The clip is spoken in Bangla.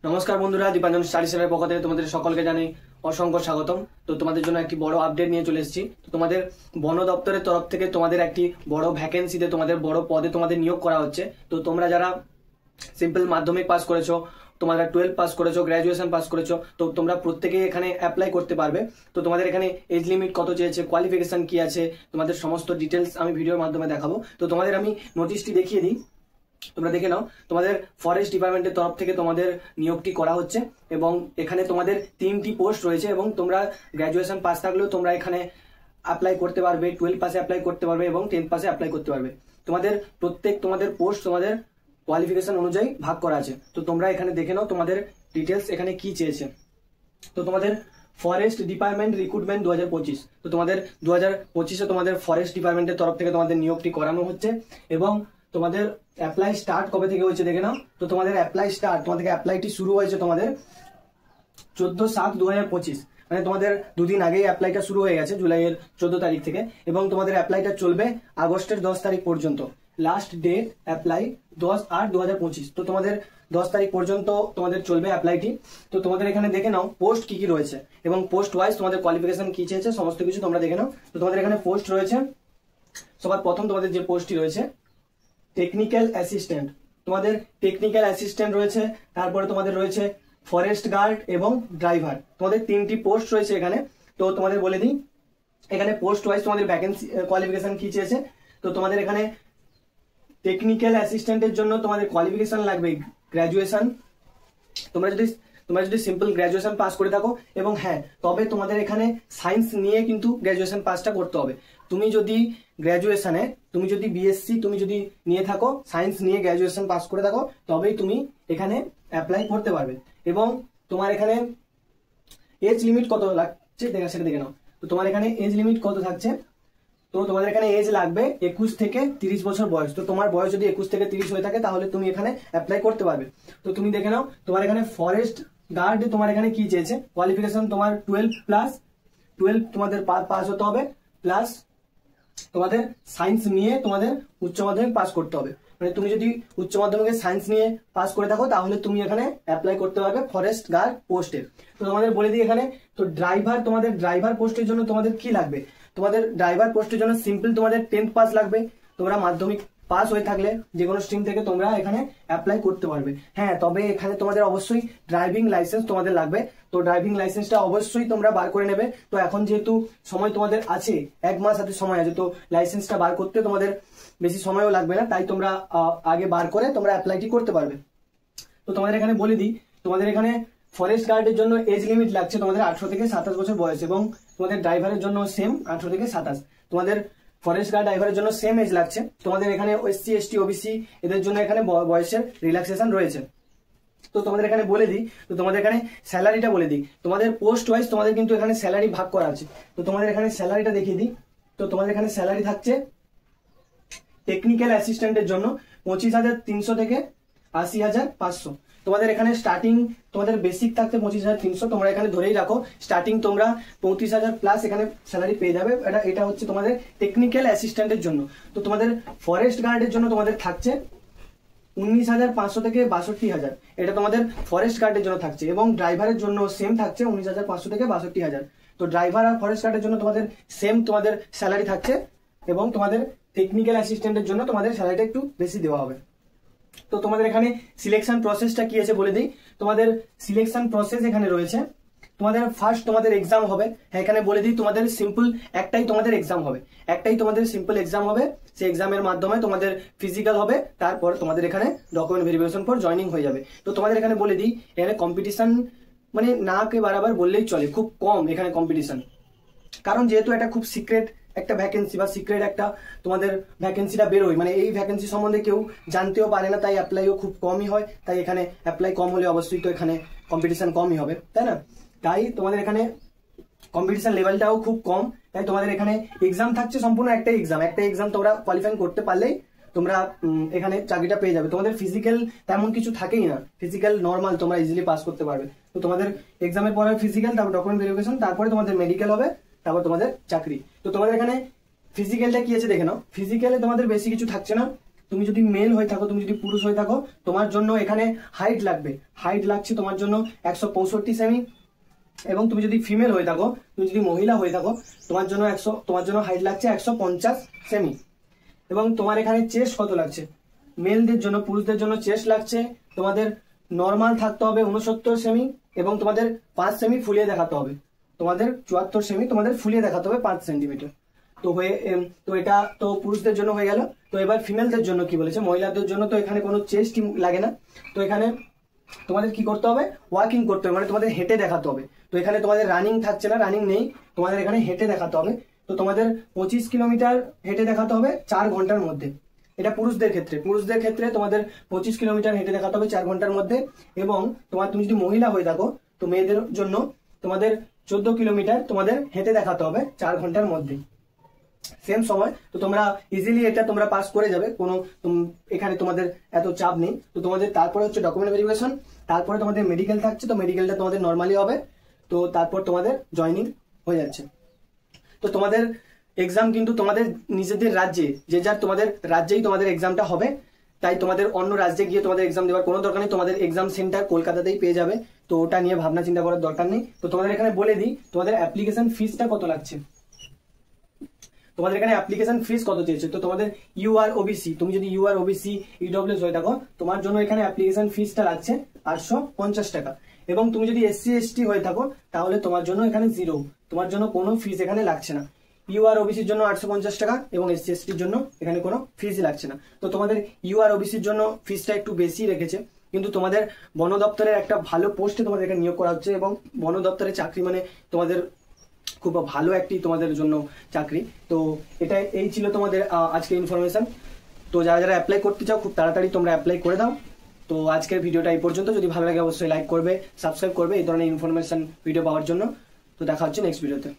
নমস্কার বন্ধুরা, দীপাঞ্জন স্টাডি সেন্টারের পক্ষ থেকে তোমাদের সকলকে জানাই অসংখ্য স্বাগতম। তো তোমাদের জন্য একটি বড় আপডেট নিয়ে চলে এসেছি। তো তোমাদের বন দপ্তরের তরফ থেকে তোমাদের একটি বড় ভ্যাকেন্সিতে তোমাদের বড় পদে তোমাদের নিয়োগ করা হচ্ছে। তো তোমরা যারা সিম্পল মাধ্যমিক পাস করেছো, তোমরা 12 পাস করেছো, গ্র্যাজুয়েশন পাস করেছো, তো তোমরা প্রত্যেকেই এখানে অ্যাপ্লাই করতে পারবে। তো তোমাদের এখানে এজ লিমিট কত চেয়েছে, কোয়ালিফিকেশন কি আছে, তোমাদের সমস্ত ডিটেলস আমি ভিডিওর মাধ্যমে দেখাবো। তো তোমাদের আমি নোটিশটি দেখিয়ে দিই, তোমরা দেখে নাও। তোমাদের ফরেস্ট ডিপার্টমেন্টের তরফ থেকে তোমাদের নিয়োগটি করা হচ্ছে এবং এখানে তোমাদের 3টি পোস্ট রয়েছে এবং তোমরা গ্র্যাজুয়েশন পাস থাকলেও তোমরা এখানে অ্যাপ্লাই করতে পারবে, 12 পাসে অ্যাপ্লাই করতে পারবে এবং 10 পাসে অ্যাপ্লাই করতে পারবে। তোমাদের পোস্ট তোমাদের কোয়ালিফিকেশন অনুযায়ী ভাগ করা আছে। তো তোমরা এখানে দেখে নাও তোমাদের ডিটেলস এখানে কি চেয়েছে। তো তোমাদের ফরেস্ট ডিপার্টমেন্ট রিক্রুটমেন্ট 2025, তো তোমাদের 2025-এ তোমাদের ফরেস্ট ডিপার্টমেন্টের তরফ থেকে তোমাদের নিয়োগটি করানো হচ্ছে এবং তোমাদের অ্যাপ্লাই স্টার্ট কবে থেকে হয়েছে দেখে নাও। তো তোমাদের অ্যাপ্লাই স্টার্ট, তোমাদের অ্যাপ্লাইটি শুরু হয়েছে তোমাদের 14/7/2025, মানে তোমাদের দুদিন আগেই অ্যাপ্লাইটা শুরু হয়ে গেছে, জুলাইয়ের 14 তারিখ থেকে, এবং তোমাদের অ্যাপ্লাইটা চলবে আগস্টের 10 তারিখ পর্যন্ত। Last date apply 10/8/2025। তো তোমাদের 10 তারিখ পর্যন্ত তোমাদের চলবে অ্যাপ্লাইটি। তো তোমাদের এখানে দেখে নাও পোস্ট কি কি রয়েছে এবং পোস্ট ওয়াইজ তোমাদের কোয়ালিফিকেশন কি চেয়েছে সমস্ত কিছু তোমরা দেখে নাও। তো তোমাদের এখানে পোস্ট রয়েছে, সবার প্রথম তোমাদের যে পোস্টটি রয়েছে টেকনিক্যাল অ্যাসিস্ট্যান্ট, তোমাদের টেকনিক্যাল অ্যাসিস্ট্যান্ট রয়েছে, তারপরে তোমাদের রয়েছে ফরেস্ট গার্ড এবং ড্রাইভার। তোমাদের 3টি পোস্ট রয়েছে এখানে। তো তোমাদের বলে দিই এখানে পোস্ট ওয়াইজ তোমাদের ভ্যাকেন্সি কোয়ালিফিকেশন কি চেয়েছে। তো তোমাদের এখানে টেকনিক্যাল অ্যাসিস্ট্যান্টের জন্য তোমাদের কোয়ালিফিকেশন লাগবে গ্র্যাজুয়েশন। তোমরা যদি সিম্পল গ্র্যাজুয়েশন পাস করে থাকো, এবং হ্যাঁ তবে তোমাদের এখানে সায়েন্স নিয়ে কিন্তু গ্র্যাজুয়েশন পাসটা করতে হবে। তুমি যদি গ্র্যাজুয়েশনে তুমি যদি বিএসসি তুমি যদি নিয়ে থাকো, সায়েন্স নিয়ে গ্র্যাজুয়েশন পাস করে থাকো, তবেই তুমি এখানে অ্যাপ্লাই করতে পারবে। এবং তোমার এখানে এজ লিমিট কত লাগছে সেটা দেখে নাও। তো তোমার এখানে এজ লিমিট কত থাকছে, তো তোমাদের এখানে এজ লাগবে 21 থেকে 30 বছর বয়স। তো তোমার বয়স যদি 21 থেকে 30 হয়ে থাকে তাহলে তুমি এখানে অ্যাপ্লাই করতে পারবে। তো তুমি দেখে নাও তোমার এখানে ফরেস্ট গার্ড তোমার এখানে কি চেয়েছে, কোয়ালিফিকেশন তোমার 12 তোমাদের পাস হতে হবে, প্লাস তোমাদের সায়েন্স নিয়ে তোমাদের উচ্চ মাধ্যমিক পাস করতে হবে। মানে তুমি যদি উচ্চ মাধ্যমিকে সায়েন্স নিয়ে পাস করে থাকো তাহলে তুমি এখানে অ্যাপ্লাই করতে পারবে ফরেস্ট গার্ড পোস্টে। তো তোমাদের বলে দিই এখানে, তো তোমাদের ড্রাইভার পোস্টের জন্য তোমাদের কি লাগবে, তোমাদের ড্রাইভার পোস্টের জন্য সিম্পল তোমাদের 10th পাস লাগবে। তোমরা মাধ্যমিক পাস হয়ে থাকলে যে কোনো স্ট্রিম থেকে তোমরা এখানে অ্যাপ্লাই করতে পারবে। হ্যাঁ তবে এখানে তোমাদের অবশ্যই ড্রাইভিং লাইসেন্স তোমাদের লাগবে। তো ড্রাইভিং লাইসেন্সটা অবশ্যই তোমরা বার করে নেবে। তো এখন যেহেতু সময় তোমাদের আছে, 1 মাস হাতে সময় আছে, তো লাইসেন্সটা বার করতে তোমাদের বেশি সময়ও লাগবে না, তাই তোমরা আগে বার করে তোমরা অ্যাপ্লাইটি করতে পারবে। তো তোমাদের এখানে বলে দিই, তোমাদের এখানে ফরেস্ট গার্ডের জন্য এজ লিমিট লাগছে তোমাদের 18 থেকে 27 বছর বয়স, এবং তোমাদের ড্রাইভারের জন্য সেম 18 থেকে 27। তোমাদের ফরেস্ট গার্ড ড্রাইভারের জন্য সেম এজ লাগছে। তোমাদের এখানে এসসি এসটি ওবিসি এদের জন্য এখানে বয়সের রিল্যাক্সেশন রয়েছে। তো তোমাদের এখানে বলে দিই, তো তোমাদের এখানে স্যালারিটা বলে দিই, তোমাদের পোস্ট ওয়াইজ তোমাদের কিন্তু এখানে স্যালারি ভাগ করা আছে। তো তোমাদের এখানে স্যালারিটা দেখিয়ে দিই। তো তোমাদের এখানে স্যালারি থাকছে টেকনিক্যাল অ্যাসিস্ট্যান্টের জন্য 25,300 থেকে 80,500। তোমাদের এখানে স্টার্টিং তোমাদের বেসিক থাকতে 25,300, তোমরা এখানে ধরেই রাখো স্টার্টিং তোমরা 35,000 প্লাস এখানে স্যালারি পেয়ে যাবে। এটা হচ্ছে তোমাদের টেকনিক্যাল অ্যাসিস্ট্যান্টের জন্য। তো তোমাদের ফরেস্ট গার্ডের জন্য তোমাদের থাকছে 19,500 থেকে 62,000, এটা তোমাদের ফরেস্ট গার্ডের জন্য থাকছে, এবং ড্রাইভারের জন্য সেম থাকছে 19,500 থেকে 62,000। তো ড্রাইভার আর ফরেস্ট গার্ডের জন্য তোমাদের সেম তোমাদের স্যালারি থাকছে, এবং তোমাদের টেকনিক্যাল অ্যাসিস্ট্যান্টের জন্য তোমাদের স্যালারিটা একটু বেশি দেওয়া হবে। তো তোমাদের এখানে সিলেকশন প্রসেসটা কি আছে বলে দিই। তোমাদের সিলেকশন প্রসেস এখানে রয়েছে, তোমাদের ফার্স্ট তোমাদের এক্সাম হবে। হ্যাঁ এখানে বলে দিই তোমাদের সিম্পল একটাই তোমাদের এক্সাম হবে, একটাই তোমাদের সিম্পল এক্সাম হবে। সেই এক্সামের মাধ্যমে তোমাদের ফিজিক্যাল হবে, তারপর তোমাদের এখানে ডকুমেন্ট ভেরিফিকেশন পর জয়েনিং হয়ে যাবে। তো তোমাদের এখানে বলে দিই এখানে কম্পিটিশন মানে না কে বারবার বললেই চলে, খুব কম এখানে কম্পিটিশন, কারণ যেহেতু এটা খুব সিক্রেট একটা ভ্যাকেন্সি বা সিক্রেট একটা তোমাদের ভ্যাকেন্সিটা বেরোয়, মানে এই ভ্যাকেন্সি সম্বন্ধে কেউ জানতেও পারে না, তাই অ্যাপ্লাইও খুব কমই হয়। তাই এখানে অ্যাপ্লাই কম হলে অবশ্যই তো এখানে কম্পিটিশন কমই হবে, তাই না? তাই তোমাদের এখানে কম্পিটিশন লেভেলটাও খুব কম। তাই তোমাদের এখানে এক্সাম থাকছে সম্পূর্ণ একটাই এক্সাম তোমরা কোয়ালিফাই করতে পারলেই তোমরা এখানে চাকরিটা পেয়ে যাবে। তোমাদের ফিজিক্যাল তেমন কিছু থাকেই না, ফিজিক্যাল নর্মাল তোমরা ইজিলি পাস করতে পারবে। তো তোমাদের এক্সামের পরে ফিজিক্যাল, তারপর ডকুমেন্ট ভেরিফিকেশন, তারপরে তোমাদের মেডিকেল হবে, তারপর তোমাদের চাকরি। তো তোমাদের এখানে ফিজিক্যালটা কি আছে দেখে নাও। ফিজিক্যালে তোমাদের বেশি কিছু থাকছে না, তুমি যদি মেল হয়ে থাকো, তুমি যদি পুরুষ হয়ে থাকো, তোমার জন্য এখানে হাইট লাগবে, হাইট লাগছে তোমার জন্য 165 সেমি। এবং তুমি যদি ফিমেল হয়ে থাকো, তুমি যদি মহিলা হয়ে থাকো, তোমার জন্য হাইট লাগছে 150 সেমি। এবং তোমার এখানে চেস্ট কত লাগছে, মেলদের জন্য, পুরুষদের জন্য চেস্ট লাগছে তোমাদের নর্মাল থাকতে হবে 69 সেমি, এবং তোমাদের 5 সেমি ফুলিয়ে দেখাতে হবে, তোমাদের 74 সেমি তোমাদের ফুলিয়ে দেখাতে হবে 5 সেন্টিমিটার। তো এটা তো পুরুষদের জন্য হয়ে গেল। তো এবার ফিমেলদের জন্য কি বলেছে, মহিলাদের জন্য তো এখানে কোনো চেস্ট লাগে না। তো এখানে তোমাদের কি করতে হবে, ওয়াকিং করতে হবে, মানে তোমাদের হেঁটে দেখাতে হবে। তো এখানে তোমাদের রানিং থাকছে না, রানিং নেই, তোমাদের এখানে হেঁটে দেখাতে হবে। তো তোমাদের 25 কিলোমিটার হেঁটে দেখাতে হবে 4 ঘন্টার মধ্যে। এটা পুরুষদের ক্ষেত্রে তোমাদের 25 কিলোমিটার হেঁটে দেখাতে হবে 4 ঘন্টার মধ্যে। এবং তুমি যদি মহিলা হয়ে থাকো, তো মেয়েদের জন্য তোমাদের 14 কিলোমিটার তোমাদের হেঁটে দেখাতে হবে 4 ঘন্টার মধ্যে, সেম সময়। তো তোমরা ইজিলি এটা তোমরা পাস করে যাবে, কোনো এখানে তোমাদের এত চাপ নেই। তো তোমাদের তারপরে হচ্ছে ডকুমেন্ট ভেরিফিকেশন, তারপরে তোমাদের মেডিকেল থাকছে। তো মেডিকেলটা তোমাদের নর্মালি হবে, তো তারপর তোমাদের জয়নিং হয়ে যাচ্ছে। তো তোমাদের এক্সাম কিন্তু তোমাদের নিজেদের রাজ্যে, যে যার তোমাদের রাজ্যেই তোমাদের এক্সামটা হবে, তাই তোমাদের অন্য রাজ্যে গিয়ে তোমাদের এক্সাম দেওয়ার কোনো দরকার নেই। তোমাদের এক্সাম সেন্টার কলকাতাতেই পেয়ে যাবে, তো ওটা নিয়ে ভাবনা চিন্তা করার দরকার নেই। তো তোমাদের এখানে বলে দিই তোমাদের অ্যাপ্লিকেশন ফিসটা কত লাগছে। তোমাদের এখানে অ্যাপ্লিকেশন ফিস কত চেয়েছে, তো তোমাদের ইউআর ওবিসি, তুমি যদি ইউআর ওবিসি ইডব্লিউএস হয়ে থাকো, তোমার জন্য এখানে অ্যাপ্লিকেশন ফিসটা লাগছে 850 টাকা। এবং তুমি যদি এসসি এসটি হয়ে থাকো, তাহলে তোমার জন্য এখানে 0, তোমার জন্য কোনো ফিস এখানে লাগছে না। ইউআর ওবিসির জন্য 850 টাকা এবং এসসি এসটির জন্য এখানে কোনো ফিসই লাগছে না। তো তোমাদের ইউআর ওবিসির জন্য ফিসটা একটু বেশি রেখেছে, কিন্তু তোমাদের বন দপ্তরের একটা ভালো পোস্টে তোমাদের এখানে নিয়োগ করা হচ্ছে, এবং বন দপ্তরের চাকরি মানে তোমাদের খুব ভালো একটি তোমাদের জন্য চাকরি। তো এই ছিল তোমাদের আজকে ইনফরমেশন। তো যারা যারা অ্যাপ্লাই করতে চাও, খুব তাড়াতাড়ি তোমরা অ্যাপ্লাই করে দাও। তো আজকের ভিডিওটা এই পর্যন্ত। যদি ভালো লাগে অবশ্যই লাইক করবে, সাবস্ক্রাইব করবে এই ধরনের ইনফরমেশন ভিডিও পাওয়ার জন্য। তো দেখা হচ্ছে নেক্সট ভিডিওতে।